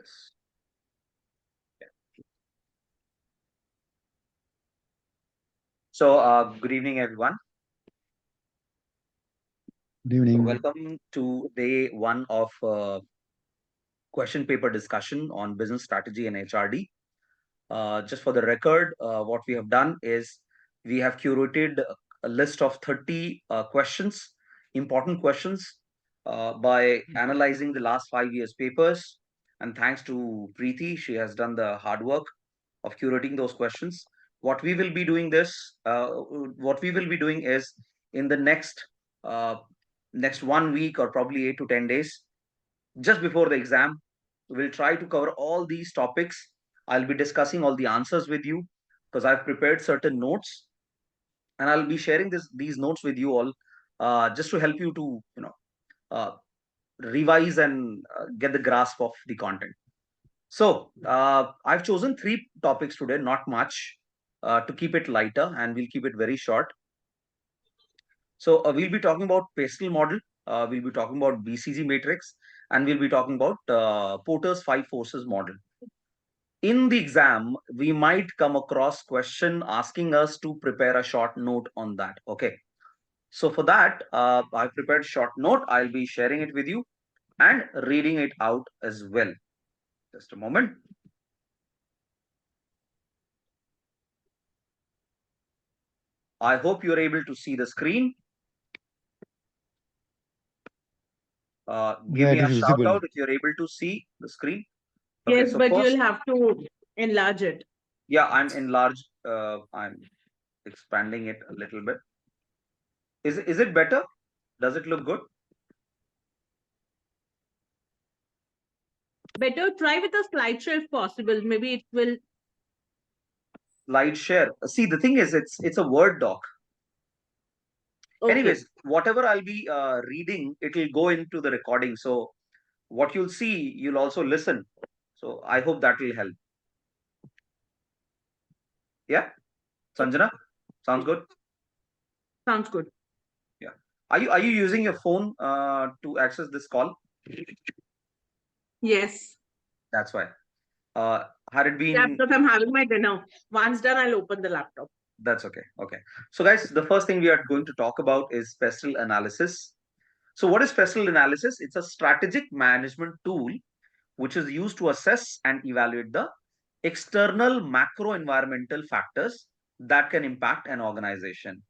Yes. Yeah. So, good evening, everyone. Good So, evening. welcome to day one of question paper discussion on business strategy and HRD. Just for the record, what we have done is we have curated a list of 30 questions, important questions, by analyzing the last 5 years papers. And thanks to Preeti, she has done the hard work of curating those questions. What we will be doing what we will be doing is in the uh, next 1 week or probably 8 to 10 days, just before the exam, we'll try to cover all these topics. I'll be discussing all the answers with you because I've prepared certain notes, and I'll be sharing these notes with you all, just to help you to uh, revise and get the grasp of the content. So, I've chosen three topics today, not much, to keep it lighter, and we'll keep it very short. So, we'll be talking about Pastel model, we'll be talking about BCG matrix, and we'll be talking about Porter's five forces model. In the exam, we might come across question asking us to prepare a short note on that. Okay. So for that, I've prepared short note. I'll be sharing it with you and reading it out as well. Just a moment. I hope you're able to see the screen. Give Yeah, me it a is shout visible. out if you're able to see the screen. Okay, Yes, so but first, you'll have to enlarge it. yeah, I'm enlarged. I'm expanding it a little bit. Is it better? Does it look good? Better try with a slideshow if possible. Maybe it will. Slide share. See, the thing is, it's a Word doc. Okay. Anyways, whatever I'll be reading, it'll go into the recording, so what you'll see, you'll also listen. So I hope that will help. Yeah, Sanjana, sounds good. Sounds good. Yeah, are you using your phone to access this call? Yes. That's why. uh had it Yeah, been because I'm having my dinner. Once done, I'll open the laptop. That's okay. Okay, so guys, the first thing we are going to talk about is pestle analysis. So what is pestle analysis? It's a strategic management tool which is used to assess and evaluate the external macro environmental factors that can impact an organization.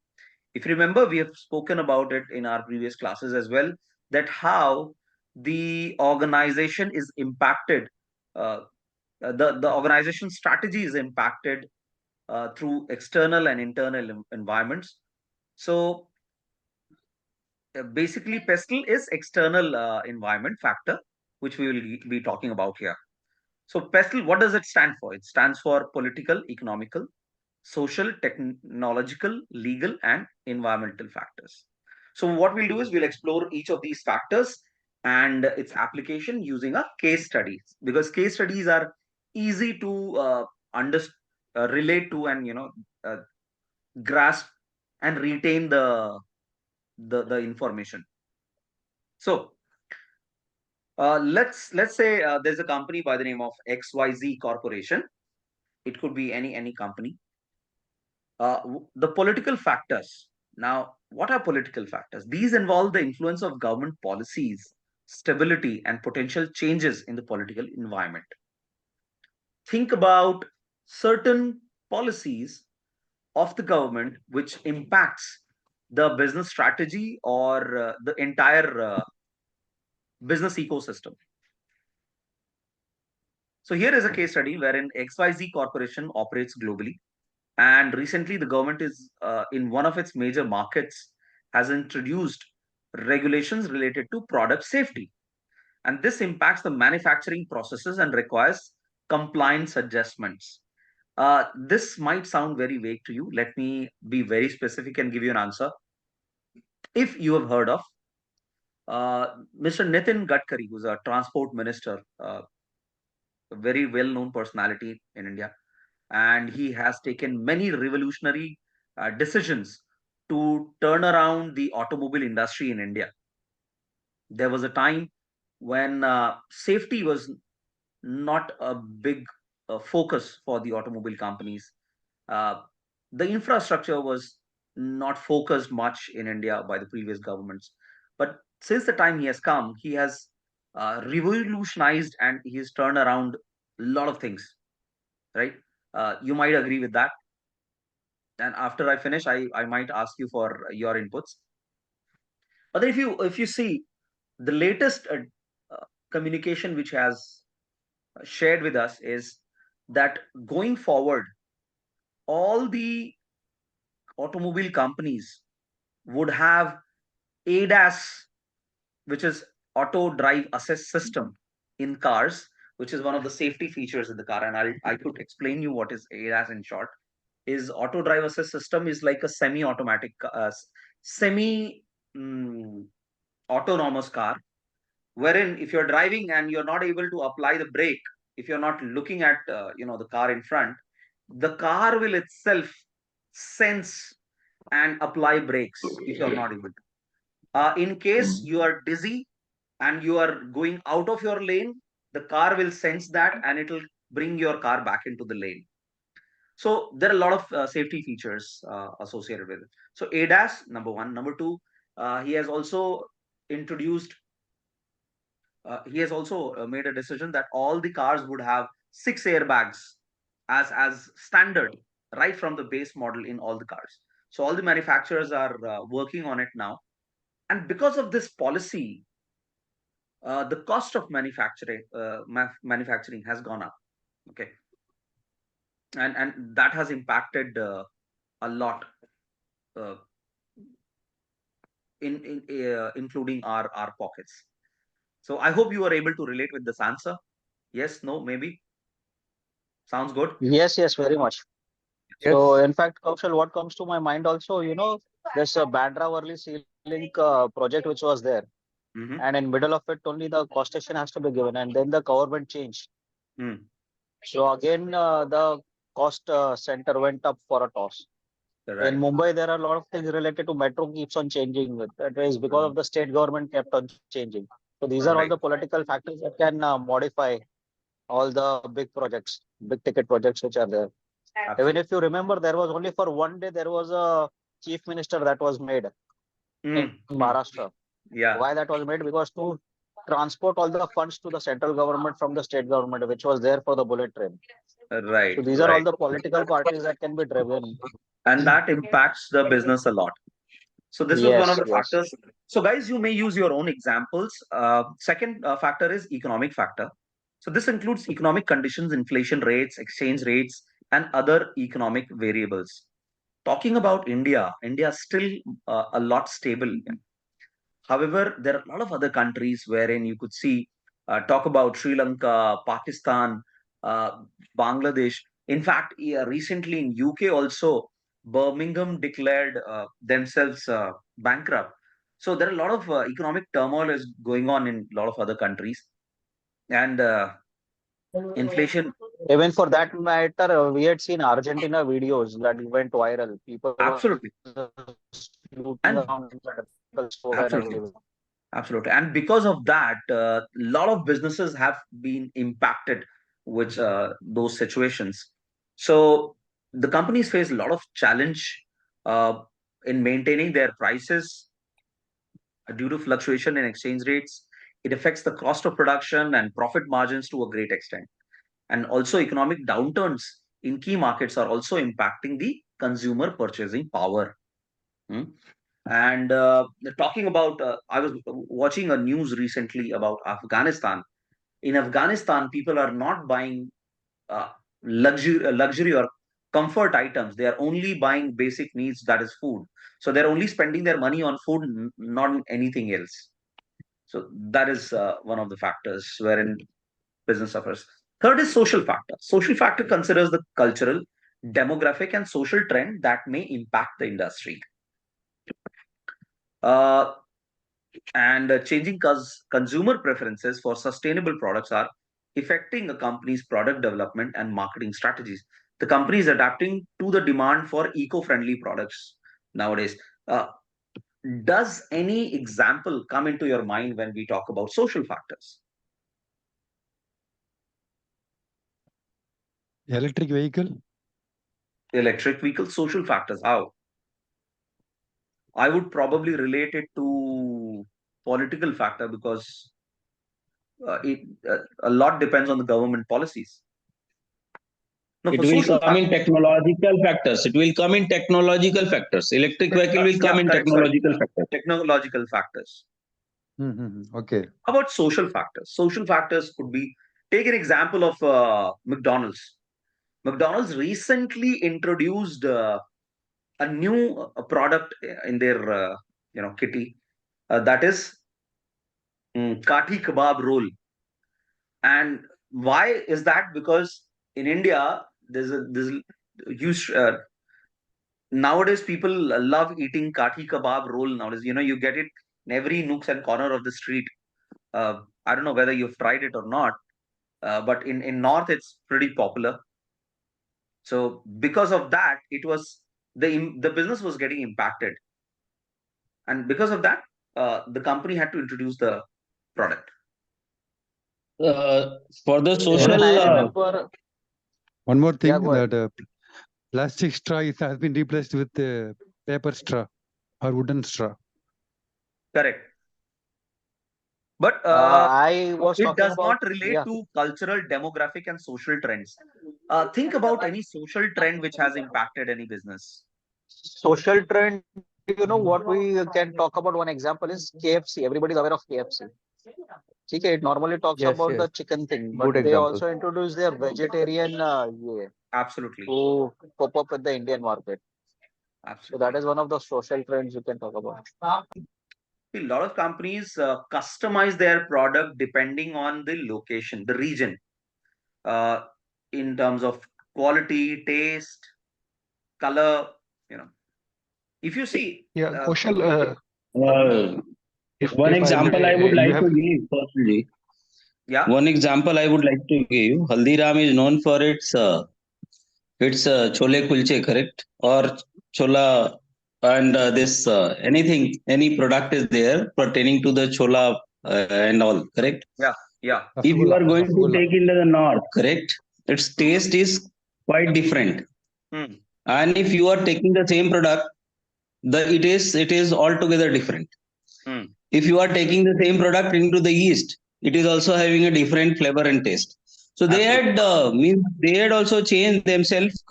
If you remember, we have spoken about it in our previous classes as well, that how the organization is impacted, uh, the organization strategy is impacted through external and internal environments. So basically, pestle is external environment factor, which we will be talking about here. So PESTEL, what does it stand for? It stands for political, economical, social, technological, legal, and environmental factors. So what we'll do is we'll explore each of these factors and its application using a case studies, because case studies are easy to under, relate to, and uh, grasp and retain the information. So let's say there's a company by the name of XYZ Corporation. It could be any company. The political factors. Now, what are political factors? These involve the influence of government policies, stability, and potential changes in the political environment. Think about certain policies of the government which impacts the business strategy or the entire business ecosystem. So here is a case study wherein XYZ Corporation operates globally. And recently, the government is in one of its major markets has introduced regulations related to product safety. And this impacts the manufacturing processes and requires compliance adjustments. This might sound very vague to you. Let me be very specific and give you an answer. If you have heard of Mr. Nitin Gadkari, who's a transport minister, a very well known personality in India, and he has taken many revolutionary decisions to turn around the automobile industry in India. There was a time when safety was not a big focus for the automobile companies. Uh, the infrastructure was not focused much in India by the previous governments. But since the time he has come, he has revolutionized and he's turned around a lot of things, right? You might agree with that. And after I finish, I might ask you for your inputs. But if you see the latest communication which has shared with us is that going forward, all the automobile companies would have ADAS, which is auto drive assist system in cars, which is one of the safety features in the car. And I could explain you what is ADAS in short. Is auto drive assist system is like a semi-automatic, semi mm, autonomous car, wherein if you're driving and you're not able to apply the brake, if you're not looking at the car in front, the car will itself sense and apply brakes if you're not able to. In case you are dizzy and you are going out of your lane, the car will sense that and it will bring your car back into the lane. So there are a lot of safety features associated with it. So ADAS, number one. Number two, he has also introduced he has also made a decision that all the cars would have 6 airbags as standard, right from the base model in all the cars. So all the manufacturers are working on it now, and because of this policy, the cost of manufacturing has gone up. Okay, and that has impacted a lot, uh, in including our pockets. So I hope you are able to relate with this answer. Yes, no, maybe. Sounds good. Yes, yes, very much. So, Yes. in fact, Kaushal, what comes to my mind also, this Bandra Worli Sea Link project which was there, Mm-hmm. and in middle of it only the cost station has to be given, and then the government changed. Mm. So again, the cost center went up for a toss. In Right. Mumbai, there are a lot of things related to metro keeps on changing. That is because of Mm. the state government kept on changing. So these are all the Right. political factors that can modify all the big projects, big ticket projects which are there. Even Absolutely. if you remember, there was only for one day there was a chief minister that was made in Mm. Mm. Maharashtra. Yeah. Why that was made? Because to transport all the funds to the central government from the state government, which was there for the bullet train. Right. So these are all Right. the political parties that can be driven. And that impacts the business a lot. So this was one of Yes, the yes. factors. So guys, you may use your own examples. Second factor is economic factor. So this includes economic conditions, inflation rates, exchange rates, and other economic variables. Talking about India, India is still a lot stable. However, there are a lot of other countries wherein you could see, talk about Sri Lanka, Pakistan, uh, Bangladesh. In fact, recently in UK also, Birmingham declared themselves bankrupt. So there are a lot of economic turmoil is going on in a lot of other countries, and inflation. Even for that matter, we had seen Argentina videos that went viral. People were Absolutely, looting and around the store and absolutely. everywhere. Absolutely. And because of that, a lot of businesses have been impacted with those situations. So the companies face a lot of challenge uh, in maintaining their prices due to fluctuation in exchange rates. It affects the cost of production and profit margins to a great extent. And also, economic downturns in key markets are also impacting the consumer purchasing power. Hmm? And talking about, I was watching a news recently about Afghanistan. In Afghanistan, people are not buying uh, luxury or comfort items. They are only buying basic needs, that is food. So they're only spending their money on food, not on anything else. So that is one of the factors wherein business suffers. Third is social factor. Social factor considers the cultural, demographic, and social trend that may impact the industry. Uh, and changing consumer preferences for sustainable products are affecting a company's product development and marketing strategies. The company is adapting to the demand for eco-friendly products nowadays. Does any example come into your mind when we talk about social factors? Electric vehicle? Electric vehicles, social factors. How? I would probably relate it to political factor because a lot depends on the government policies. No, It for will social come in factors. technological factors. It will come in technological factors. Electric vehicle will come Yeah, in correct. Sorry. technological factors. Technological factors. Okay. How about social factors? Social factors could be, take an example of McDonald's. McDonald's recently introduced a new product in their kitty that is kathi kebab roll. And why is that? Because in India there's a huge nowadays people love eating kathi kebab roll nowadays. You get it in every nooks and corner of the street. I don't know whether you've tried it or not, but in North it's pretty popular. So because of that, it was the business was getting impacted, and because of that, the company had to introduce the product. For the social, Even I remember. One more thing, Yeah, go ahead. that plastic straw has been replaced with paper straw or wooden straw. Correct. But I was it talking does about, not relate yeah, to cultural, demographic, and social trends. Think about any social trend which has impacted any business. social trend. You know what we can talk about? One example is KFC. Everybody's aware of KFC. Okay, it normally talks Yes, about yes. the chicken thing, Good but they example. also introduced their vegetarian Absolutely. to pop up with the Indian market. So Absolutely. that is one of the social trends you can talk about. A lot of companies customize their product depending on the location, the region, uh, in terms of quality, taste, color. If you see, Yeah, Kaushal, if one if I example I may, would you like have to give, firstly. yeah, One example I would like to give. Haldiram is known for its chole kulche, correct? Or chola, and this any product is there pertaining to the chola and all, correct? yeah, yeah. If you are going to Rasgulla. take into the north, correct, its taste is quite different. Hmm. And if you are taking the same product, it is altogether different. Hmm. If you are taking the same product into the east, it is also having a different flavor and taste. So they had also changed themselves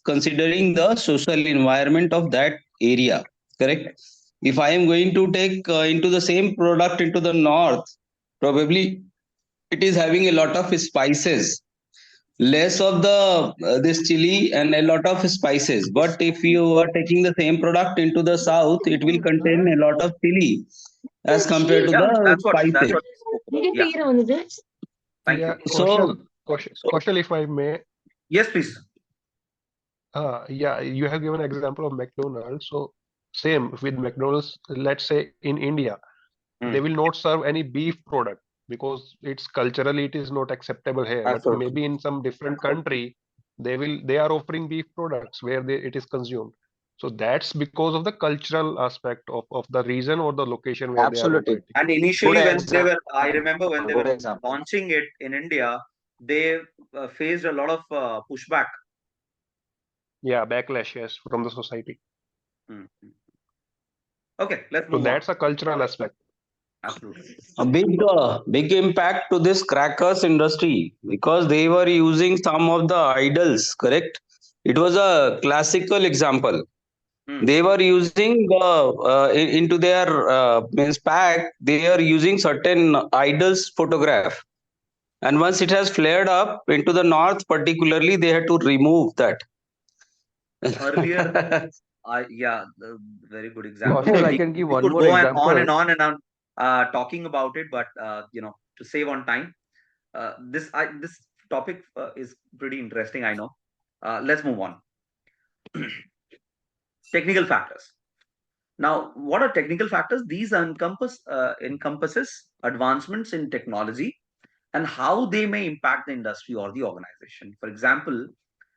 considering the social environment of that area, correct? If I am going to take into the same product into the north, probably it is having a lot of spices, less of the this chili and a lot of spices. But if you are taking the same product into the south, it will contain a lot of chili as compared to Yeah, the that's spices. what we spoke about. Yeah. Thank yeah, you. So Kaushal, if I may, Yes, please. yeah, you have given an example of McDonald's. So same with McDonald's, let's say in India, they will not serve any beef product because it's culturally it is not acceptable here. But Absolutely. maybe in some different country, they are offering beef products where it is consumed. So that's because of the cultural aspect of the region or the location where they are Absolutely. operating. And initially, Good I remember when they Good were example. launching it in India, they faced a lot of pushback. Yeah, backlash, yes, from the society. Hmm. Okay, let's So move on. that's a cultural aspect. Absolutely. a big impact to this crackers industry because they were using some of the idols, correct? It was a classical example. Hmm. They were using into their means pack. They are using certain idols photograph, and once it has flared up into the north, particularly, they had to remove that. Earlier, very good example. Kaushal, We, I can give we one could more go example. on and on talking about it, but to save on time, this topic is pretty interesting. I know. Let's move on. Technical factors. Now, what are technical factors? These encompasses advancements in technology and how they may impact the industry or the organization. For example,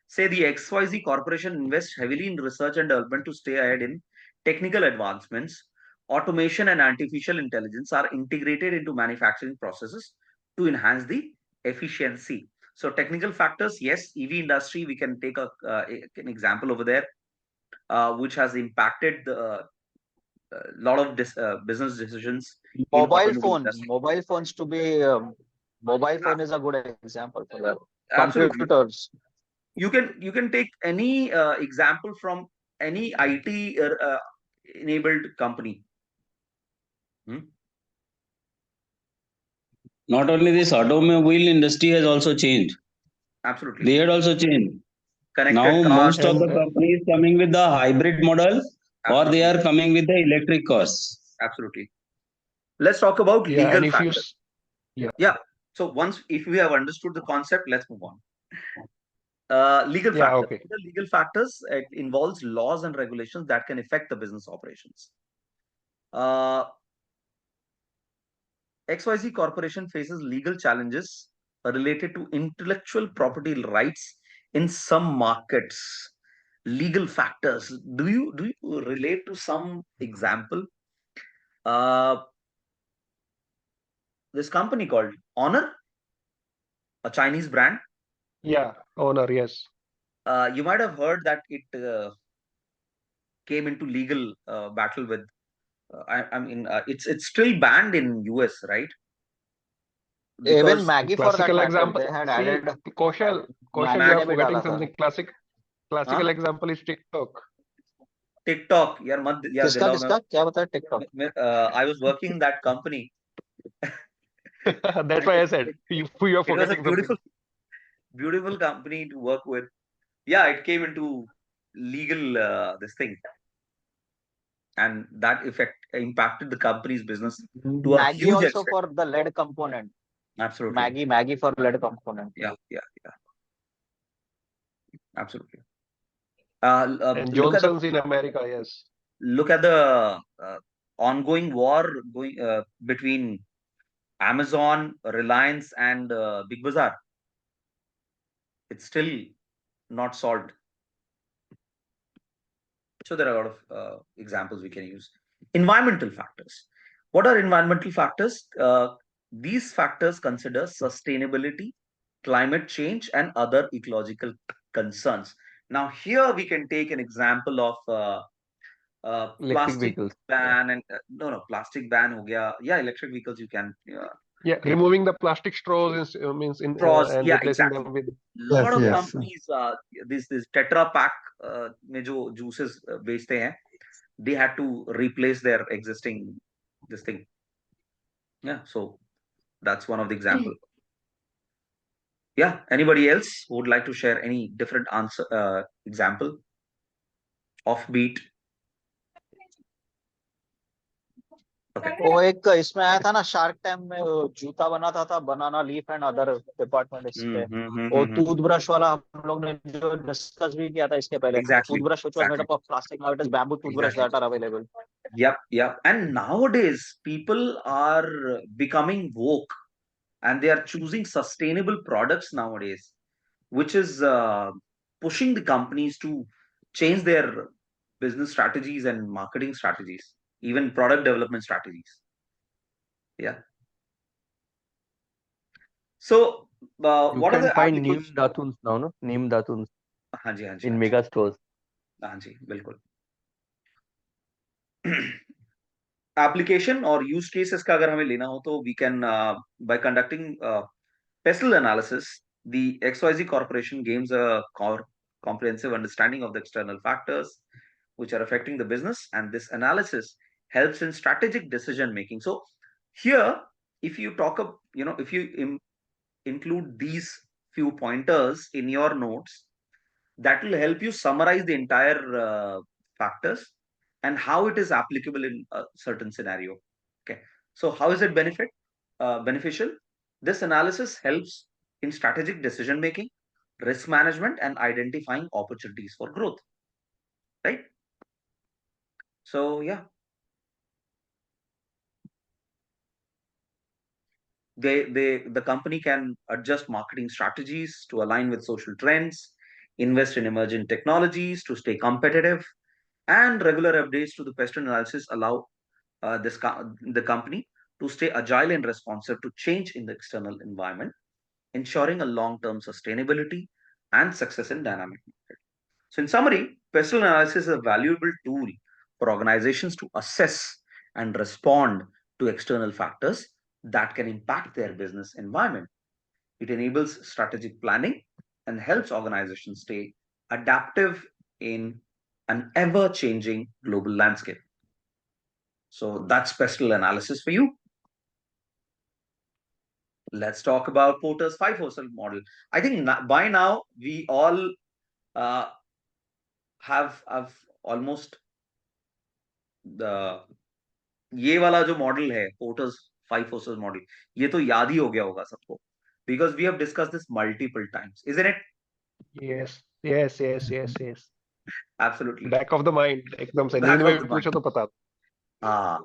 say the XYZ corporation invests heavily in research and development to stay ahead in technical advancements. Automation and artificial intelligence are integrated into manufacturing processes to enhance the efficiency. So technical factors, yes, EV industry, we can take an example over there, which has impacted the lot of business decisions in automobile industry. Mobile phones to be, mobile phone is a good example for that. Absolutely. Computers. You can take any example from any IT enabled company. Not only this, automobile industry has also changed. Absolutely. They had also changed. Connected Now cars. most of the companies coming with the hybrid model, or they Absolutely. are coming with the electric cars. Absolutely. Let's talk about Yeah, and legal if you factors. yeah. Yeah. So once, if we have understood the concept, let's move on. Legal Yeah, factors. okay. The legal factors, it involves laws and regulations that can affect the business operations. XYZ Corporation faces legal challenges related to intellectual property rights in some markets. Legal factors. Do you relate to some example? This company called Honor, a Chinese brand. Yeah, Honor, yes. You might have heard that it came into legal battle with. I mean, it's still banned in US, right? Even Because Maggie for that Classical matter, example. they had See, added Kaushal, you Maggie are ने भी forgetting डाला था. something. Classical example is TikTok. TikTok, यार मत यार किसका दिलाओ. किसका क्या बताया TikTok? I was working in that company. That's why I said you are It was a forgetting something. beautiful company to work with. Yeah, it came into legal this thing, and that impacted the company's business to a Maggie huge also extent. for the lead component. Absolutely. Maggie for lead component. Yeah. Absolutely. And Look at Johnson's in America, yes. the ongoing war going between Amazon, Reliance, and Big Bazaar. It's still not solved. So there are a lot of examples we can use. Environmental factors. What are environmental factors? These factors consider sustainability, climate change, and other ecological concerns. Now, here we can take an example of Electric plastic vehicles. ban and no plastic ban ho gaya. Yeah, electric vehicles you can. Yeah, removing the plastic straws means in Straws, and yeah, replacing exactly. them with Lot of yes. companies this Tetra Pak में जो juices बेचते हैं, they had to replace their existing this thing. Yeah, so that's one of the example. Yeah, anybody else who would like to share any different answer example? Offbeat. Okay. वो एक इसमें आया था ना शार्क टैंक में वो जूता बनाता था banana leaf and other department इसके वो टूथब्रश वाला हम लोग ने जो डिस्कस भी किया था इसके पहले Exactly. Toothbrush which was made up of plastic now it is bamboo toothbrush Exactly. that are available. Yep. And nowadays people are becoming woke and they are choosing sustainable products nowadays, which is pushing the companies to change their business strategies and marketing strategies, even product development strategies. Yeah. So, You what are can the find Neem applications? Datuns now, no? Neem Datuns हाँ जी, in mega stores. हाँ जी, बिल्कुल. Application or use cases का अगर हमें लेना हो तो we can by conducting pestle analysis, the XYZ Corporation gains a comprehensive understanding of the external factors which are affecting the business, and this analysis helps in strategic decision making. So here, if you talk of, if you include these few pointers in your notes, that will help you summarize the entire factors and how it is applicable in a certain scenario. Okay, so how is it beneficial? This analysis helps in strategic decision making, risk management, and identifying opportunities for growth, right? So yeah, the company can adjust marketing strategies to align with social trends, invest in emerging technologies to stay competitive, and regular updates to the pest analysis allow the company to stay agile and responsive to change in the external environment. ensuring a long-term sustainability and success in dynamic market. So in summary, pestle analysis is a valuable tool for organizations to assess and respond to external factors that can impact their business environment. It enables strategic planning and helps organizations stay adaptive in an ever-changing global landscape. So that's pestle analysis for you. Let's talk about Porter's 5 forces model. I think by now we all have almost the ये वाला जो model है Porter's 5 forces model, ये तो याद ही हो गया होगा सबको, because we have discussed this multiple times, isn't it? Yes. Absolutely. Back of the mind, एकदम से Back नींद of में the भी mind. पूछो तो पता. Ah.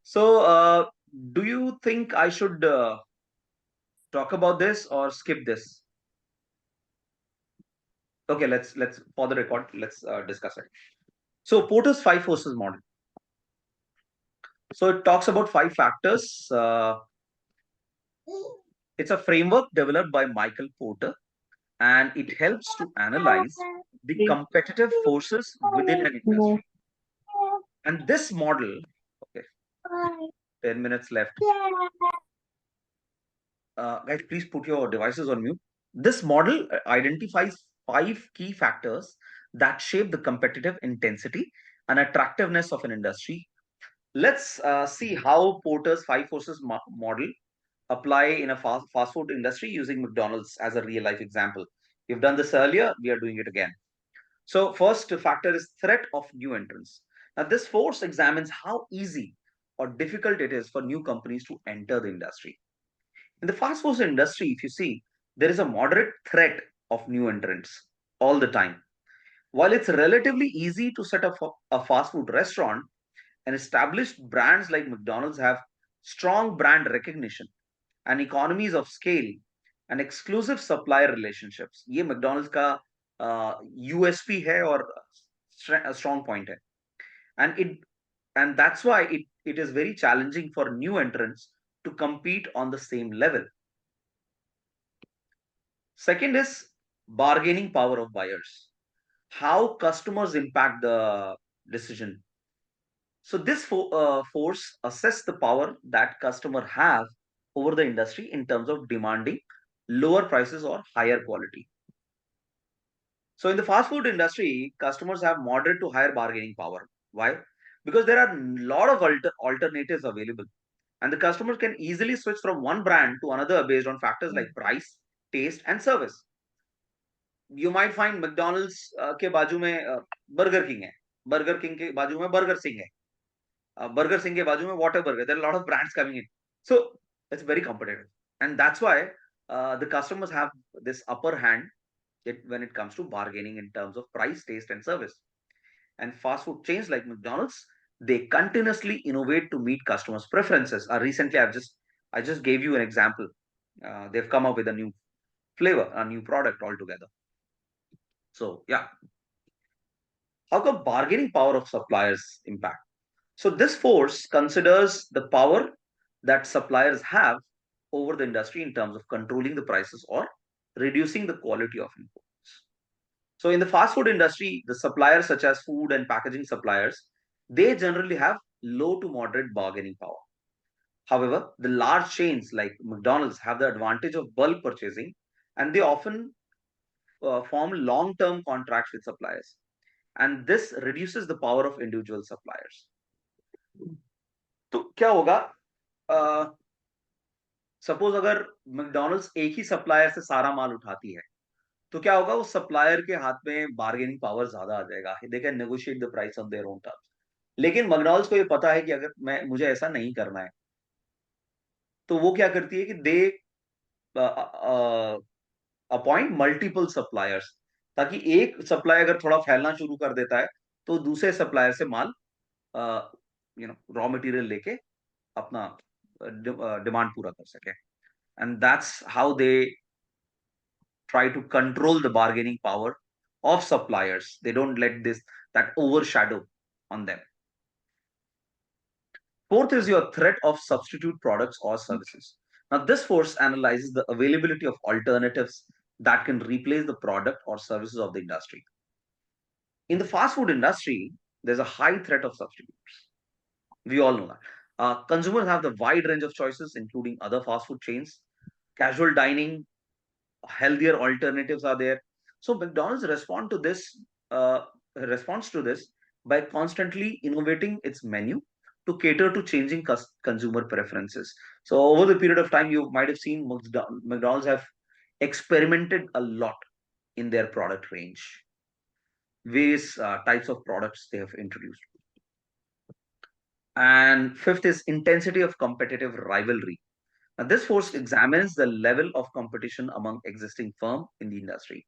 So, do you think I should talk about this or skip this? Okay, let's for the record, let's discuss it. So, Porter's 5 forces model. So it talks about 5 factors. It's a framework developed by Michael Porter, and it helps to analyze the competitive forces within an industry. And this model, okay, 10 minutes left. Guys, please put your devices on mute. This model identifies 5 key factors that shape the competitive intensity and attractiveness of an industry. Let's see how Porter's 5 forces model apply in a fast food industry using McDonald's as a real life example. We've done this earlier, we are doing it again. So first factor is threat of new entrants. Now this force examines how easy or difficult it is for new companies to enter the industry. In the fast food industry, if you see, there is a moderate threat of new entrants all the time. While it's relatively easy to set up a fast food restaurant, and established brands like McDonald's have strong brand recognition and economies of scale and exclusive supplier relationships. ये McDonald's का USP है और strong point है. And that's why it is very challenging for new entrants to compete on the same level. Second is bargaining power of buyers. How customers impact the decision. So this force assess the power that customer have over the industry in terms of demanding lower prices or higher quality. So in the fast food industry, customers have moderate to higher bargaining power. Why? Because there are a lot of alternatives available, and the customer can easily switch from one brand to another based on factors like price, taste, and service. You might find McDonald's के बाजू में Burger King है, Burger King के बाजू में Burger Singh है, Burger Singh के बाजू में Whataburger. There are a lot of brands coming in, so it's very competitive, and that's why the customers have this upper hand when it comes to bargaining in terms of price, taste, and service. And fast food chains like McDonald's, they continuously innovate to meet customers' preferences. Recently, I just gave you an example. They've come up with a new flavor, a new product altogether. So yeah, how come bargaining power of suppliers impact? So this force considers the power that suppliers have over the industry in terms of controlling the prices or reducing the quality of imports. So in the fast food industry, the suppliers such as food and packaging suppliers, they generally have low to moderate bargaining power. However, the large chains like McDonald's have the advantage of bulk purchasing, and they often form long-term contracts with suppliers. And this reduces the power of individual suppliers. तो क्या होगा, suppose अगर McDonald's एक ही supplier से सारा माल उठाती है, तो क्या होगा, उस सप्लायर के हाथ में बार्गेनिंग पावर ज्यादा आ जाएगा, they can negotiate the price on their own terms. लेकिन मैकडॉनल्ड्स को ये पता है कि अगर मुझे ऐसा नहीं करना है, तो वो क्या करती है कि दे अपॉइंट मल्टीपल सप्लायर्स, ताकि एक सप्लायर अगर थोड़ा फैलना शुरू कर देता है तो दूसरे सप्लायर से माल रॉ मटेरियल लेके अपना डिमांड पूरा कर सके. And that's how they try to control the bargaining power of suppliers. They don't let that overshadow on them. Fourth is your threat of substitute products or services. Now, this force analyzes the availability of alternatives that can replace the product or services of the industry. In the fast food industry, there's a high threat of substitutes. We all know that. Consumers have the wide range of choices, including other fast food chains. Casual dining, healthier alternatives are there. So McDonald's responds to this by constantly innovating its menu to cater to changing consumer preferences. So over the period of time, you might have seen McDonald's have experimented a lot in their product range. Various types of products they have introduced. And fifth is intensity of competitive rivalry. Now, this force examines the level of competition among existing firms in the industry.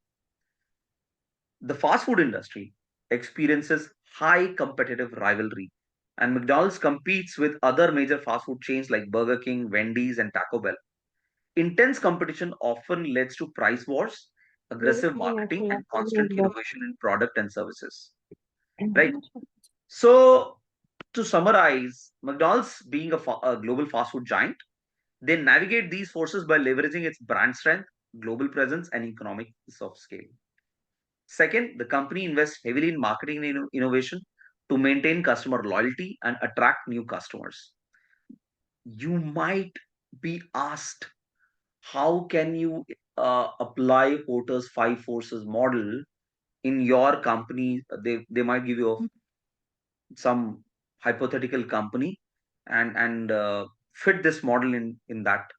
The fast food industry experiences high competitive rivalry, and McDonald's competes with other major fast food chains like Burger King, Wendy's, and Taco Bell. Intense competition often leads to price wars, aggressive marketing, and constant innovation in product and services. Right? So, to summarize, McDonald's being a global fast food giant, they navigate these forces by leveraging its brand strength, global presence, and economics of scale. Second, the company invests heavily in marketing and innovation to maintain customer loyalty and attract new customers. You might be asked, how can you apply Porter's 5 forces model in your company? They might give you some hypothetical company and fit this model in that.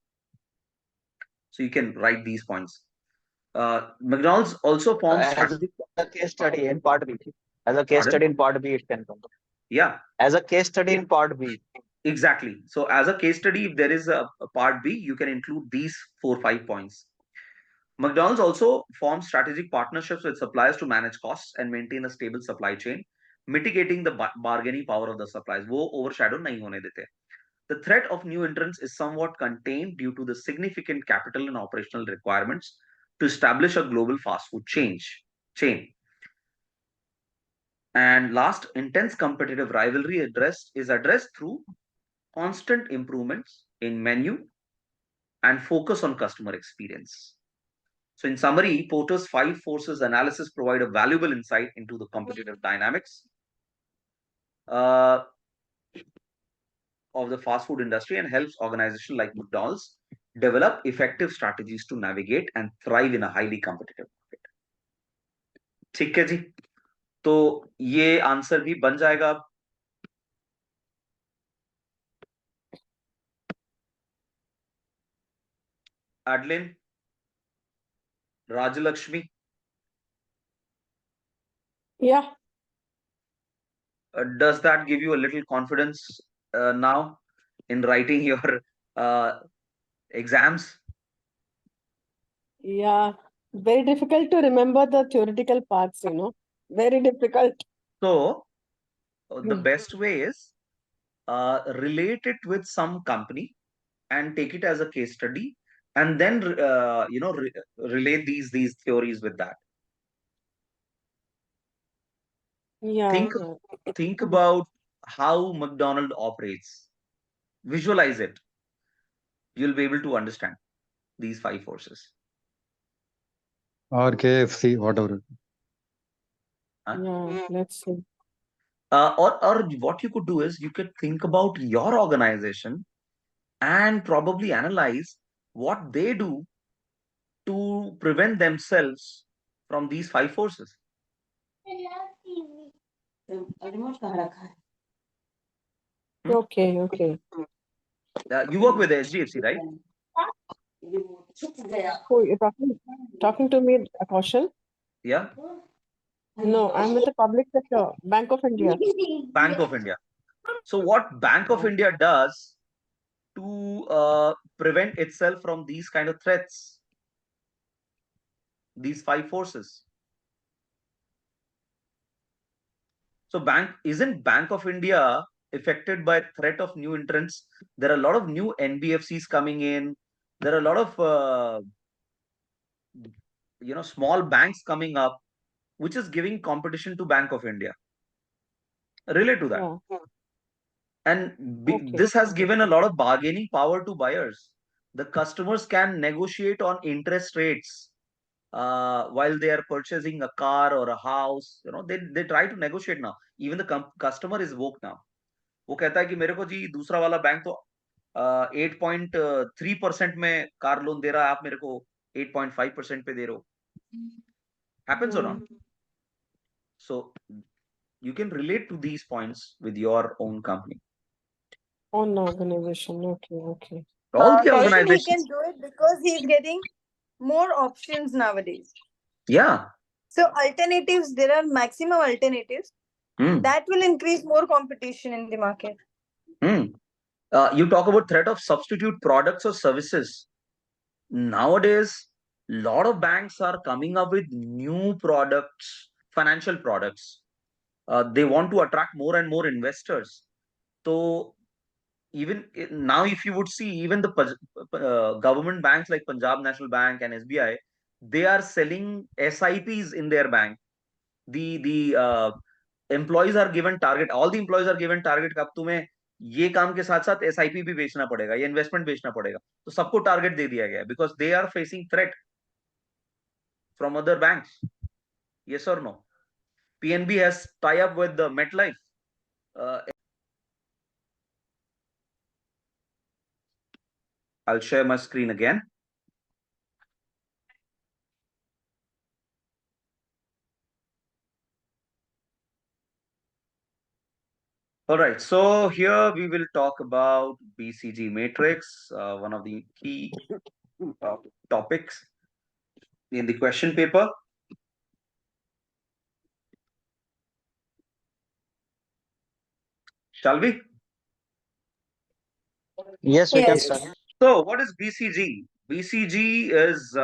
So you can write these points. McDonald's also forms strategic. As a case study in part B. As a case Pardon? study in part B, it can come. Yeah, As a case study in part B. exactly. So as a case study, if there is a part B, you can include these 4-5 points. McDonald's also forms strategic partnerships with suppliers to manage costs and maintain a stable supply chain, mitigating the bargaining power of the suppliers. वो overshadow नहीं होने देते. The threat of new entrants is somewhat contained due to the significant capital and operational requirements to establish a global fast food chain. And last, intense competitive rivalry is addressed through constant improvements in menu and focus on customer experience. So in summary, Porter's 5 forces analysis provide a valuable insight into the competitive dynamics of the fast food industry and helps organizations like McDonald's develop effective strategies to navigate and thrive in a highly competitive market. ठीक है जी, तो ये answer भी बन जाएगा अब. Adeline, Rajalakshmi. Yeah. Does that give you a little confidence now in writing your exams? Yeah. Very difficult to remember the theoretical parts, you know. Very difficult. So the best way is relate it with some company and take it as a case study, and then relate these theories with that. Yeah. Think about how McDonald's operates. Visualize it. You'll be able to understand these 5 forces. Or KFC, whatever. Yeah, let's see. Or what you could do is you could think about your organization and probably analyze what they do to prevent themselves from these 5 forces. Okay. You work with the HDFC, right? Who you talking to me, Kaushal? Yeah. No, I'm with the public sector, Bank of India. Bank of India. So what Bank of India does to prevent itself from these kind of threats, these 5 forces? So isn't Bank of India affected by threat of new entrants? There are a lot of new NBFCs coming in. There are a lot of small banks coming up, which is giving competition to Bank of India. Relate to that. Yeah. And this has given a lot of bargaining power to buyers. the customers can negotiate on interest rates while they are purchasing a car or a house. They try to negotiate now. Even the customer is woke now. वो कहता है कि मेरे को जी दूसरा वाला bank तो 8.3% में कार लोन दे रहा है, आप मेरे को 8.5% पे दे रहे हो. Happens or not? So you can relate to these points with your own company. Own organization. Okay. All the Kaushal, he organizations. can do it because he's getting more options nowadays. Yeah. So alternatives, there are maximum alternatives. That will increase more competition in the market. You talk about threat of substitute products or services. Nowadays, a lot of banks are coming up with new products, financial products. They want to attract more and more investors. So even now, if you would see, even the government banks like Punjab National Bank and SBI, they are selling SIPs in their bank. The employees are given target. All the employees are given target. कब तुम्हें ये काम के साथ साथ SIP भी बेचना पड़ेगा, ये इन्वेस्टमेंट बेचना पड़ेगा. तो सबको टारगेट दे दिया गया है because they are facing threat from other banks. Yes or no? PNB has tie up with the MetLife. I'll share my screen again. All right, so here we will talk about BCG matrix, one of the key topics in the question paper. Shall we? Yes, we can Yes. start. So what is BCG? BCG is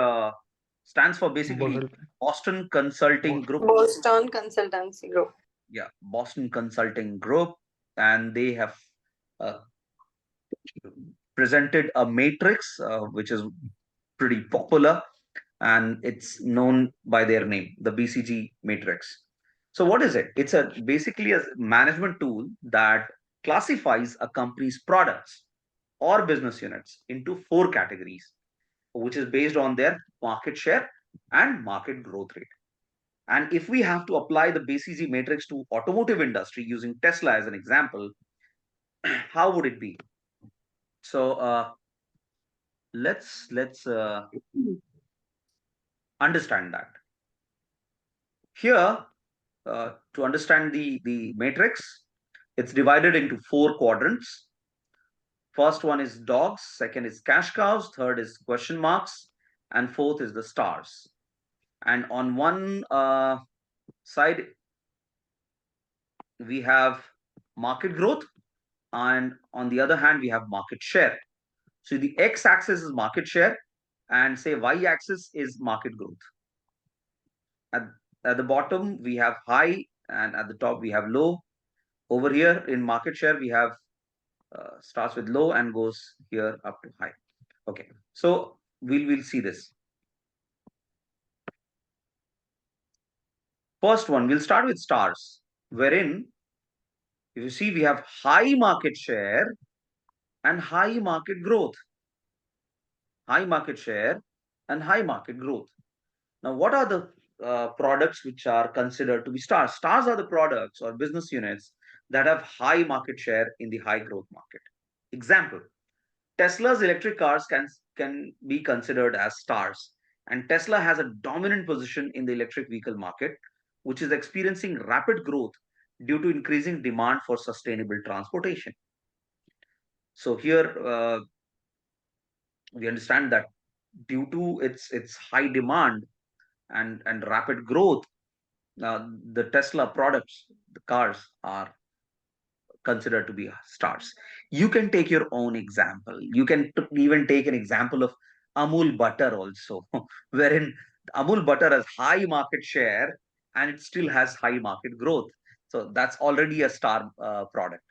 stands for basically Boston Consulting Group. Boston Consultancy Group. Yeah, Boston Consulting Group, and they have presented a matrix which is pretty popular, and it's known by their name, the BCG matrix. So what is it? It's basically a management tool that classifies a company's products or business units into 4 categories, which is based on their market share and market growth rate. And if we have to apply the BCG matrix to automotive industry using Tesla as an example, how would it be? So let's understand that. Here, to understand the matrix, it's divided into 4 quadrants. First one is dogs, second is cash cows, third is question marks, and fourth is the stars. And on one side, we have market growth, and on the other hand, we have market share. So the x-axis is market share, and say y-axis is market growth. At the bottom, we have high, and at the top, we have low. Over here in market share, we have starts with low and goes here up to high. Okay, so we'll see this. First one, we'll start with stars, wherein if you see, we have high market share and high market growth. High market share and high market growth. Now, what are the products which are considered to be stars? Stars are the products or business units that have high market share in the high growth market. Example, Tesla's electric cars can be considered as stars, and Tesla has a dominant position in the electric vehicle market, which is experiencing rapid growth due to increasing demand for sustainable transportation. So here we understand that due to its high demand and rapid growth, the Tesla products, the cars, are considered to be stars. You can take your own example. You can even take an example of Amul butter also, wherein Amul butter has high market share and it still has high market growth. So that's already a star product.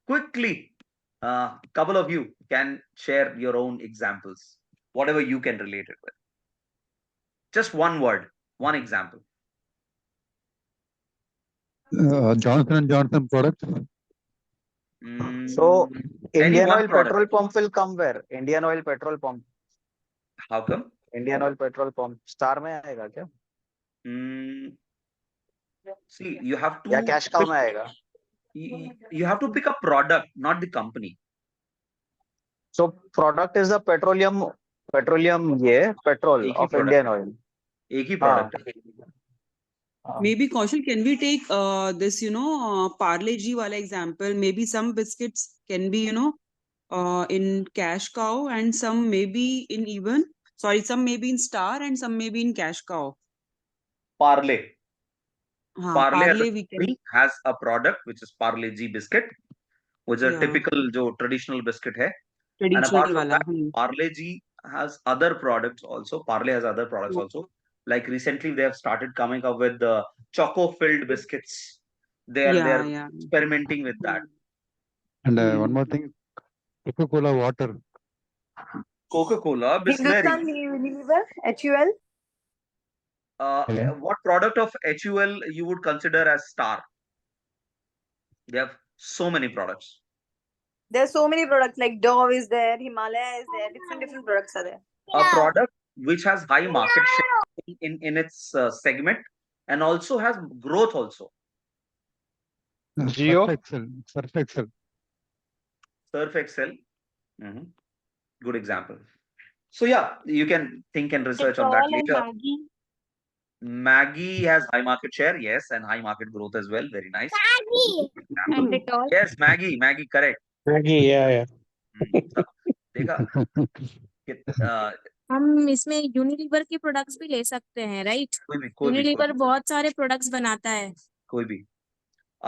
Quickly, couple of you can share your own examples, whatever you can relate it with. Just one word, one example. Johnson & Johnson product. So Any Indian one Oil product. petrol pump will come where? Indian Oil petrol pump. How come? Indian Oil petrol pump Star में आएगा क्या? See, you have या to cash cow में आएगा? you have to pick a product, not the company. So product is the petroleum ये petrol एक ही of product Indian है. Oil. एक ही product है. Maybe Kaushal, can we take this, Parle G wala example? Maybe some biscuits can be, in cash cow, and some maybe in some maybe in Star and some maybe in cash cow. Parle. हाँ, Parle as a Parle we can. company has a product which is Parle G biscuit, which is a Yeah. typical जो traditional biscuit है. And Traditional apart from wala. that, Parle G has other products also. Parle has other products also. Like recently, they have started coming up with the choco-filled biscuits. They are experimenting with that. And one more thing, Coca-Cola water. Coca-Cola, Hindustan Bisleri. Unilever, HUL. What product of HUL you would consider as Star? They have so many products. There are so many products like Dove is there, Himalaya is there, different products are there. A product which has high market share in its segment and also has growth also. Jio? Surf Excel. Surf Excel. Good example. So yeah, you can think and research on that later. Maggie has high market share, yes, and high market growth as well. Very nice. And Dettol. Yes, Maggie, correct. Maggie, yeah. देखा हम इसमें Unilever के products भी ले सकते हैं, right? Unilever बहुत सारे प्रोडक्ट्स बनाता है. कोई भी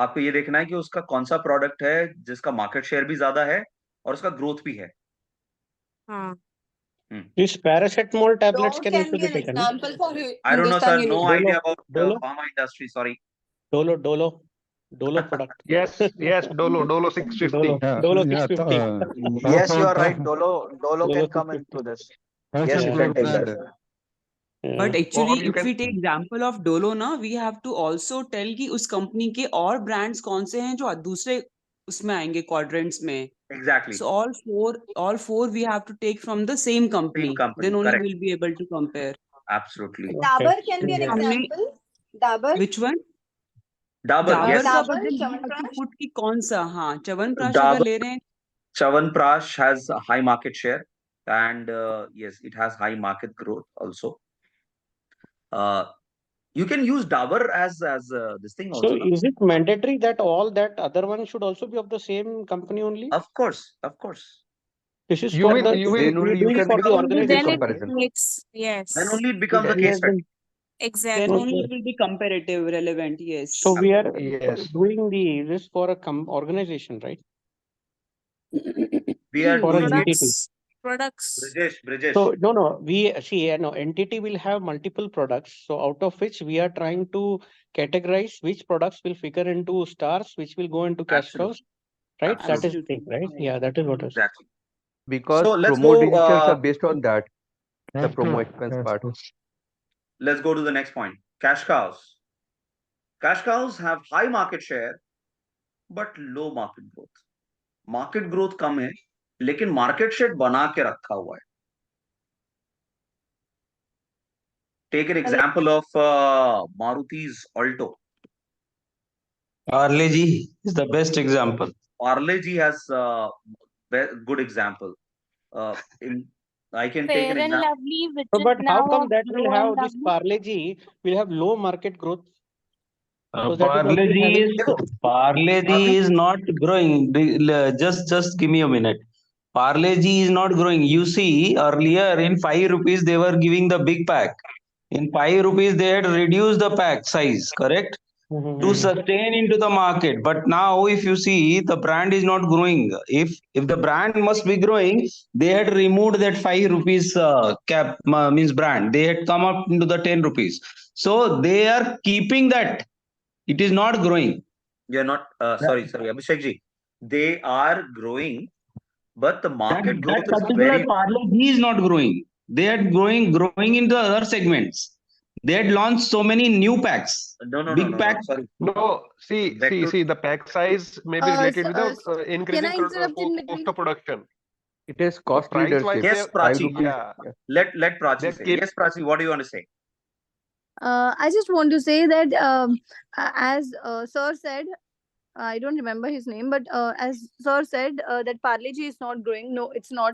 आपको ये देखना है कि उसका कौन सा प्रोडक्ट है जिसका मार्केट शेयर भी ज्यादा है और उसका ग्रोथ भी है. हाँ. These paracetamol tablets Dove can also be taken. Example for I don't know, sir. Hindustan No Unilever. idea about the Dolo? pharma industry. Sorry. Dolo product. Yes, Dolo 650. Dolo 650. Yes, you are right. Dolo can come into this. Yes, you can take that. But actually, you if can- we take example of Dolo ना, we have to also tell कि उस company के और brands कौन से हैं जो दूसरे उसमें आएंगे quadrants में. Exactly. So all four we have to take from the same company. Then only correct. we'll be able to compare. Absolutely. Dabur can be an हमने example. Dabur. which one? Dabur, yes. का Dabur, but then we have to Chyawanprash. put कि कौन सा, हाँ, chyawanprash Dabur. अगर ले रहे हैं. Chyawanprash has a high market share and yes, it has high market growth also. You can use Dabur as this thing also. So is it mandatory that all that other one should also be of the same company only? Of course. This is You for will- the you will- Then only you doing can for the become organization. Then comparison. it makes, yes. Then only it becomes a Yes, case study. Then Exactly. only it will be comparative, relevant. Yes. So we are Yes. doing this for a organization, right? We are For a doing it. Products. Brijesh. So no, we see entity will have multiple products. So out of which we are trying to categorize which products will figure into stars, which will go into cash Absolutely. cows, right? That is the Absolutely. thing, right? Yeah, that is what it is. Exactly. Because So let's promo go, decisions are based on that. The promo expense part. Let's go to the next point. Cash cows. Cash cows have high market share, but low market growth. Market growth कम है, लेकिन market share बना के रखा हुआ है. Take an example of Maruti's Alto. Parle G is the best example. Parle G has good example. I can take an Fair and example. Lovely, which So, is but how now come of that will Glow have and this Lovely? Parle G will have low market growth? So that is Parle already G having- is not growing. Just give me a minute. Parle G is not growing. You see, earlier in 5 rupees they were giving the big pack. In 5 rupees they had reduced the pack size, correct? To sustain into the market. But now if you see, the brand is not growing. If the brand must be growing, they had removed that 5 rupees cap means brand. They had come up into the 10 rupees. So they are keeping that. It is not growing. You're not sorry, Abhishek ji. They are growing, but the market growth that is particular very. Parle G is not growing. They are growing into other segments. They had launched so many new packs, No, big packs. sorry. No, see, the pack size may be related with the increasing can I interrupt in cost between? of production. It is cost Price wise, leadership. Yes, 5 Prachi. rupees. yeah, Let Prachi they're say. keep Yes, Prachi, what do you want to say? I just want to say that as Sir said, I don't remember his name, but as Sir said, that Parle-G is not growing. No, it's not.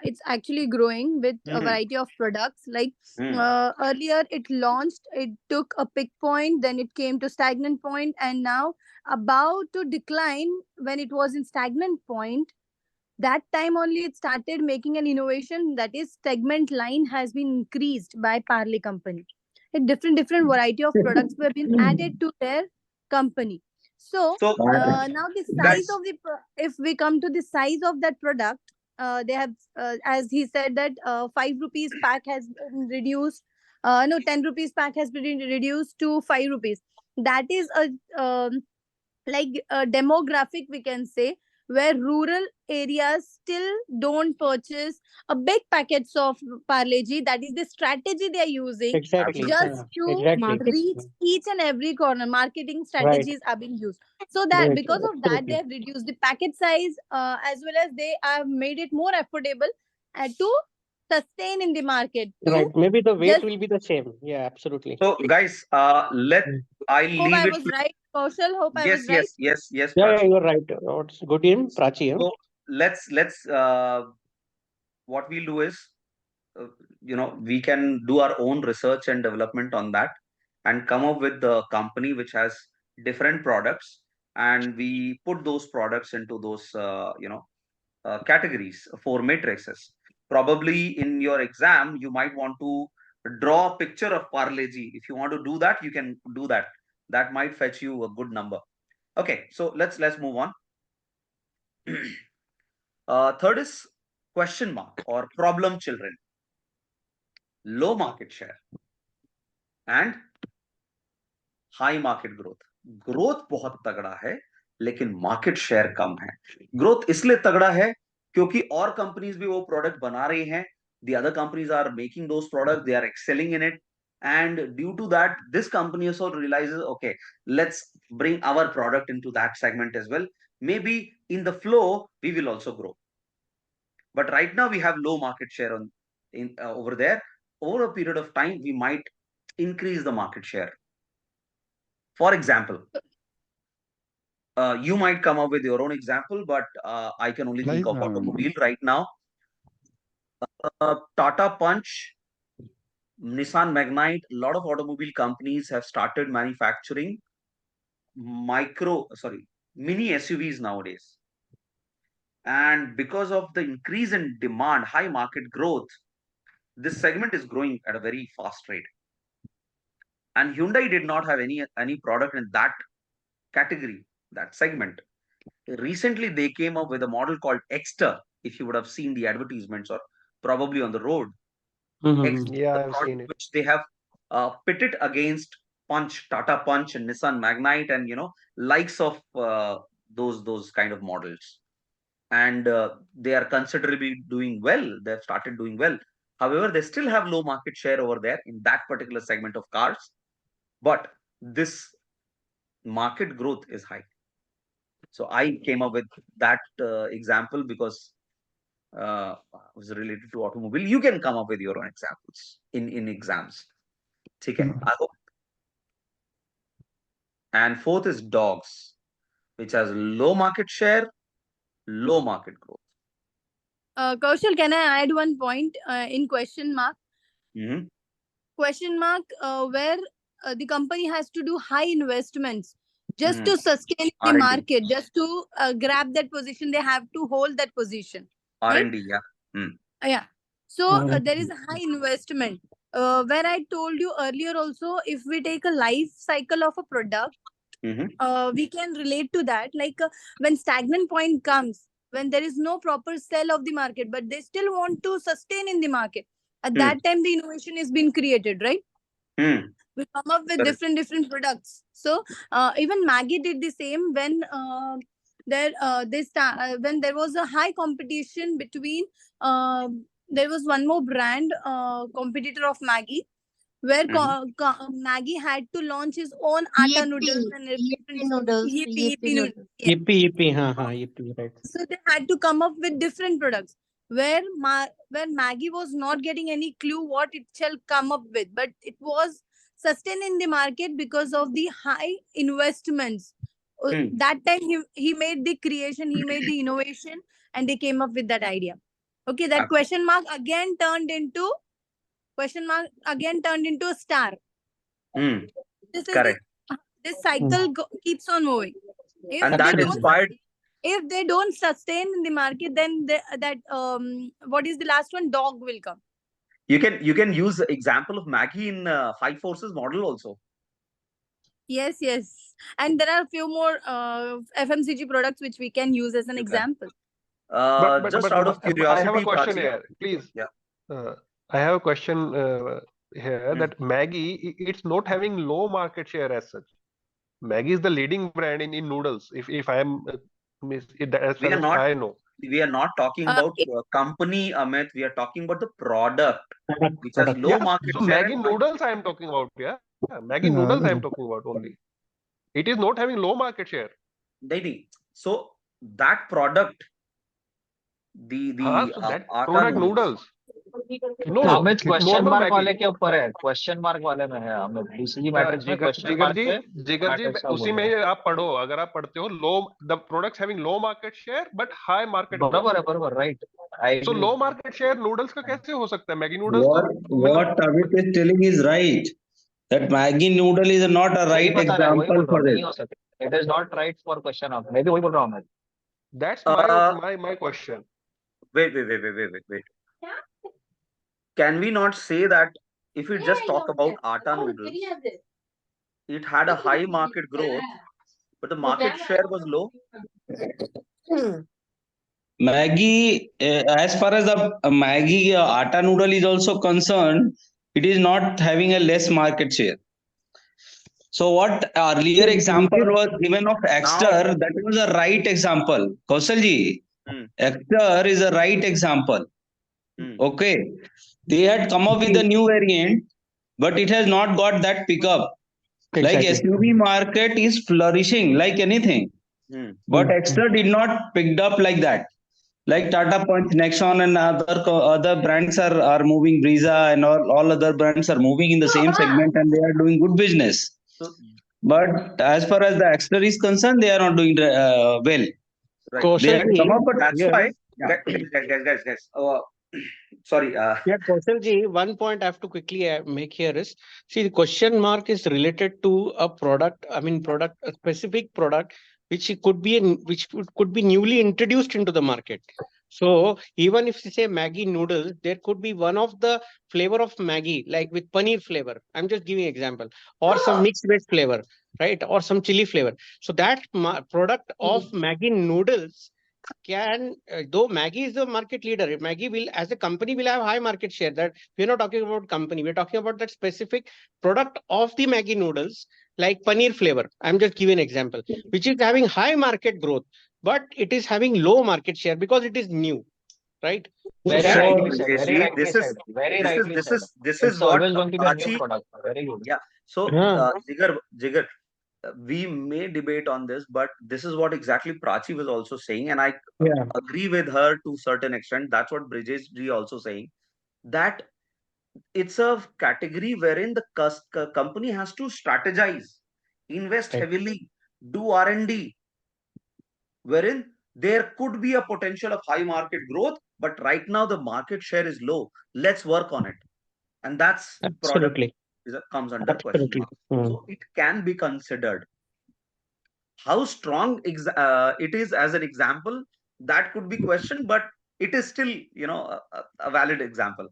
It's actually growing with a Hmm. variety of products. Like Hmm. earlier, it launched, it took a peak point, then it came to stagnant point, and now about to decline. When it was in stagnant point, that time only it started making an innovation, that is segment line has been increased by Parle company. A different variety of products were being added to their company. So So, now the size guys, of the if we come to the size of that product, they have as he said that 5 rupees pack has been reduced, no, 10 rupees pack has been reduced to 5 rupees. That is a like a demographic, we can say, where rural areas still don't purchase a big packets of Parle-G. That is the strategy they are using Exactly. just to Exactly. reach each and every corner. Marketing strategies are being used. So that Right. because of that, they Absolutely. have reduced the packet size, as well as they have made it more affordable to sustain in the market. Right. To Maybe the weight just will be the same. Yeah, absolutely. so guys, I hope leave I it was to right, Kaushal. Hope I was yes, right. yes, Yeah, Prachi. you're right. It's good in Prachi. So let's what we'll do is we can do our own research and development on that and come up with the company which has different products, and we put those products into those categories, 4 matrices. Probably in your exam you might want to draw a picture of Parle-G. If you want to do that, you can do that. That might fetch you a good number. Okay, so let's move on. Third is question mark or problem children. Low market share and high market growth. Growth बहुत तगड़ा है लेकिन market share कम है. Growth इसलिए तगड़ा है क्योंकि और कंपनीज भी वो प्रोडक्ट बना रही हैं. The other companies are making those products, they are excelling in it, and due to that this company also realizes, okay, let's bring our product into that segment as well. Maybe in the flow we will also grow, but right now we have low market share over there. Over a period of time we might increase the market share. For example, you might come up with your own example, but I can only think of automobile right now. Tata Punch, Nissan Magnite, a lot of automobile companies have started manufacturing mini SUVs nowadays. And because of the increase in demand, high market growth, this segment is growing at a very fast rate. And Hyundai did not have any product in that category, that segment. Recently, they came up with a model called Exter. If you would have seen the advertisements or probably on the road, Mm-hmm. Yeah, I've seen it. which they have pitted against Punch, Tata Punch, and Nissan Magnite, and likes of those kind of models. And they are considerably doing well. They've started doing well. However, they still have low market share over there in that particular segment of cars. But this market growth is high. So I came up with that example because it was related to automobile. You can come up with your own examples in exams. Okay, I hope. And fourth is dogs, which has low market share, low market growth. Kaushal, can I add one point in question mark? Mm-hmm. Question mark where the company has to do high investments just to sustain the R&D. market, just to grab that position. They have to hold that position. R&D, right? yeah. Yeah. So there is a high investment. Where I told you earlier also, if we take a life cycle of a product, we can relate to that. Like when stagnant point comes, when there is no proper sell of the market, but they still want to sustain in the market. At that time, the innovation is being created, right? We come up with different products. So even Maggi did the same when when there was a high competition between there was one more brand competitor of Maggi. where Maggie had to launch his own atta noodles and Yippee noodles. Yippee noodles. Yeah. Yippee, right. So they had to come up with different products where Maggie was not getting any clue what it shall come up with, but it was sustained in the market because of the high investments. That time he made the creation, he made the innovation, and they came up with that idea. Okay, that question mark again turned into a star. Correct. This cycle keeps on moving. And that inspired. If they don't sustain in the market, then what is the last one? Dog will come. You can use the example of Maggie in 5 forces model also. Yes, and there are a few more FMCG products which we can use as an example. Just out of curiosity, I have a question here, please. Yeah. I have a question here that Maggie, it's not having low market share as such. Maggie is the leading brand in noodles. If I am, as far as I know. We are not talking about company, Amit. We are talking about the product, which has low market share. Maggie noodles I am talking about. Yeah, Maggie noodles I am talking about only. It is not having low market share. So that product, that product noodles. No, Amit question mark वाले के ऊपर है, question mark वाले में है Amit. दूसरी matrix में question mark पे. जिगर जी, उसी में आप पढ़ो. अगर आप पढ़ते हो the products having low market share but high market. बराबर, right. So low market share noodles का कैसे हो सकता है? Maggie noodles. What Amit is telling is right. That Maggie noodle is not a right example for this. It is not right for question mark. Maybe वही बोल रहा हूँ मैं. That's my question. Wait. Can we not say that if we just talk about atta noodles, it had a high market growth, but the market share was low? Maggie, as far as the Maggie atta noodle is also concerned, it is not having a less market share. So what earlier example was given of Exter, that was a right example. Kausalji, Exter is a right example. Okay. They had come up with a new variant, but it has not got that pickup. Like SUV market is flourishing like anything. But Exter did not picked up like that. Like Tata Punch, Nexon and other brands are moving, Brezza and all other brands are moving in the same segment and they are doing good business. But as far as the Exter is concerned, they are not doing well. Right. They had come up, but that's why, guys. Sorry. Yeah, Kausalji, one point I have to quickly make here is, see, the question mark is related to a product, a specific product, which could be newly introduced into the market. So even if you say Maggie noodles, there could be one of the flavor of Maggie, like with paneer flavor. I'm just giving an example, or some mixed veg flavor, right? Or some chili flavor. So that product of Maggie noodles can, though Maggie is the market leader, Maggie will, as a company, will have high market share. That we're not talking about company, we're talking about that specific product of the Maggie noodles, like paneer flavor. I'm just giving an example, which is having high market growth, but it is having low market share because it is new, right? Very rightly said. This is what always going to be a new product. Very good. Yeah. So Jigar, we may debate on this, but this is what exactly Prachi was also saying, and I agree with her to a certain extent. That's what Brijesh Ji also saying, that it's a category wherein the company has to strategize, invest heavily, do R&D, wherein there could be a potential of high market growth, but right now the market share is low. Let's work on it, and that's absolutely comes under question mark. So it can be considered. How strong it is as an example, that could be questioned, but it is still, a valid example.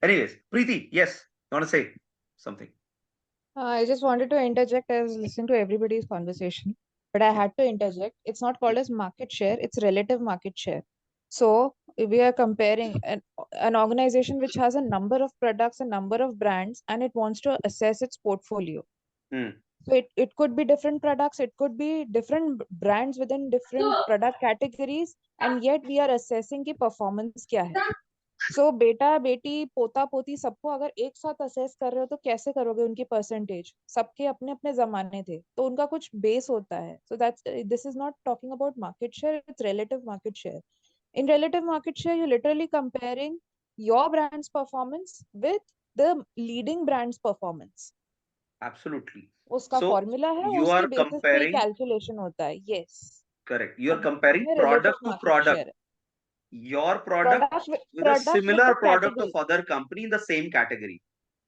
Anyways, Preeti, yes, you want to say something? I just wanted to interject. I was listening to everybody's conversation, but I had to interject. It's not called as market share, it's relative market share. So we are comparing an organization which has a number of products, a number of brands, and it wants to assess its portfolio. So it could be different products, it could be different brands within different product categories, and yet we are assessing the performance kya hai. सो बेटा बेटी पोता पोती सबको अगर एक साथ assess कर रहे हो तो कैसे करोगे उनकी परसेंटेज? सबके अपने अपने जमाने थे तो उनका कुछ बेस होता है. So that's this is not talking about market share, it's relative market share. In relative market share, you're literally comparing your brand's performance with the leading brand's performance. Absolutely. उसका So फॉर्मूला है, you उसके are basis पे comparing, calculation होता है. Yes. correct. You are comparing में relative product to market product. share है. Your product Product with with a similar the product category of other company in the same category.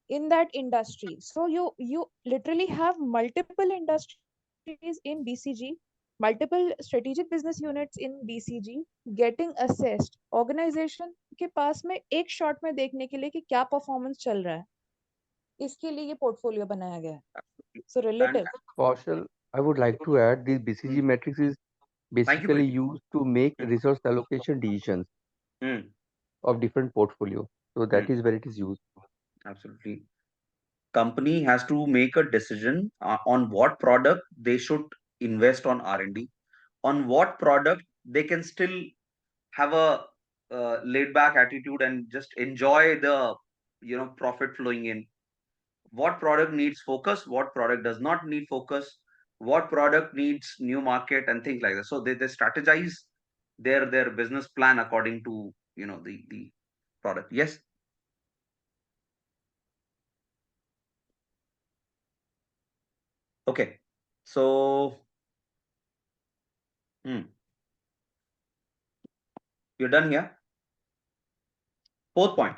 in that industry. So you literally have multiple industries in BCG, multiple strategic business units in BCG getting assessed. Organization के पास में एक shot में देखने के लिए कि क्या performance चल रहा है, इसके लिए ये पोर्टफोलियो बनाया गया है. So relative. Kaushal, I would like to add this BCG matrix is basically Preeti. used to make resource allocation decisions of different portfolio. So that is where it is used. Absolutely. Company has to make a decision on what product they should invest on R&D, on what product they can still have a laid back attitude and just enjoy the profit flowing in. What product needs focus, what product does not need focus, what product needs new market and things like that. So they strategize their business plan according to the product. Yes. Okay. So you're done here. Fourth point,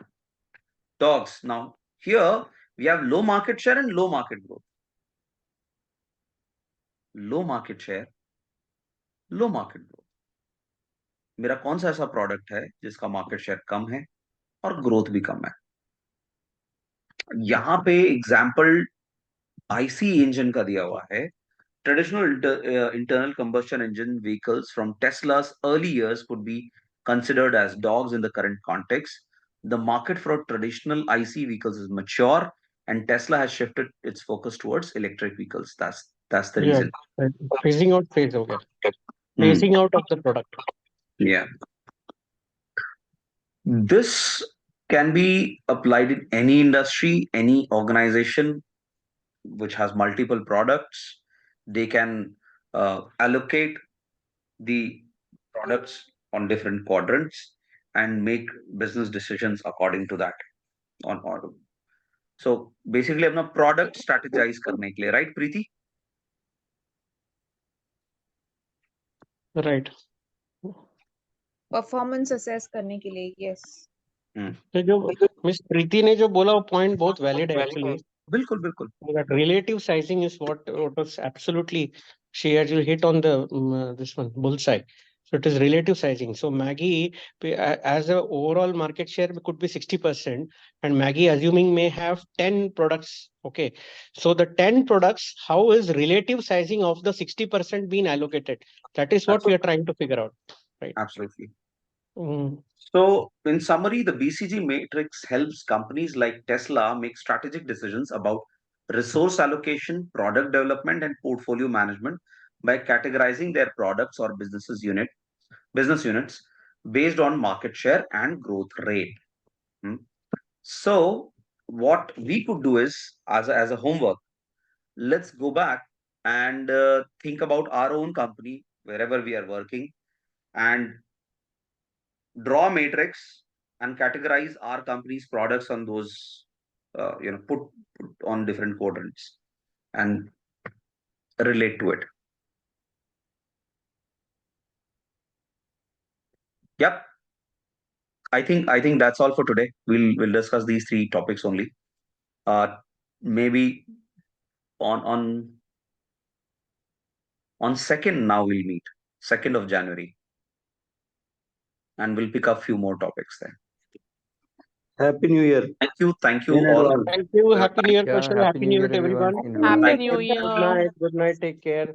dogs. Now here we have low market share and low market growth. Low market share, low market growth. मेरा कौन सा ऐसा product है जिसका market share कम है और growth भी कम है? यहाँ पे एग्जाम्पल आईसी इंजन का दिया हुआ है. Traditional internal combustion engine vehicles from Tesla's early years could be considered as dogs in the current context. The market for traditional IC vehicles is mature, and Tesla has shifted its focus towards electric vehicles. That's the reason. Phasing out phase हो गया. Phasing out of the product. Yeah. This can be applied in any industry, any organization which has multiple products. They can allocate the products on different quadrants and make business decisions according to that on order. So basically अपना product strategize करने के लिए, right Preeti? Right. Performance assess करने के लिए. yes. तो जो miss प्रीति ने जो बोला वो पॉइंट बहुत वैलिड है एक्चुअली. बिल्कुल बिल्कुल. That relative sizing is what was absolutely she actually hit on the this one bullseye. So it is relative sizing. So Maggie as a overall market share could be 60%, and Maggie assuming may have 10 products. Okay, so the 10 products, how is relative sizing of the 60% being allocated? That is what we are trying to figure out, right? Absolutely. So in summary, the BCG matrix helps companies like Tesla make strategic decisions about resource allocation, product development, and portfolio management by categorizing their products or business units based on market share and growth rate. So what we could do is, as a homework, let's go back and think about our own company, wherever we are working, and draw a matrix and categorize our company's products on those, put on different quadrants and relate to it. Yep. I think that's all for today. We'll discuss these 3 topics only. Maybe on 2nd now we'll meet, 2nd of January. And we'll pick up few more topics then. Happy New Year. Thank you all. Thank you. Happy New Year, Yeah, Kaushal. Happy New Year to everyone. Happy New Year. Good night. Take care.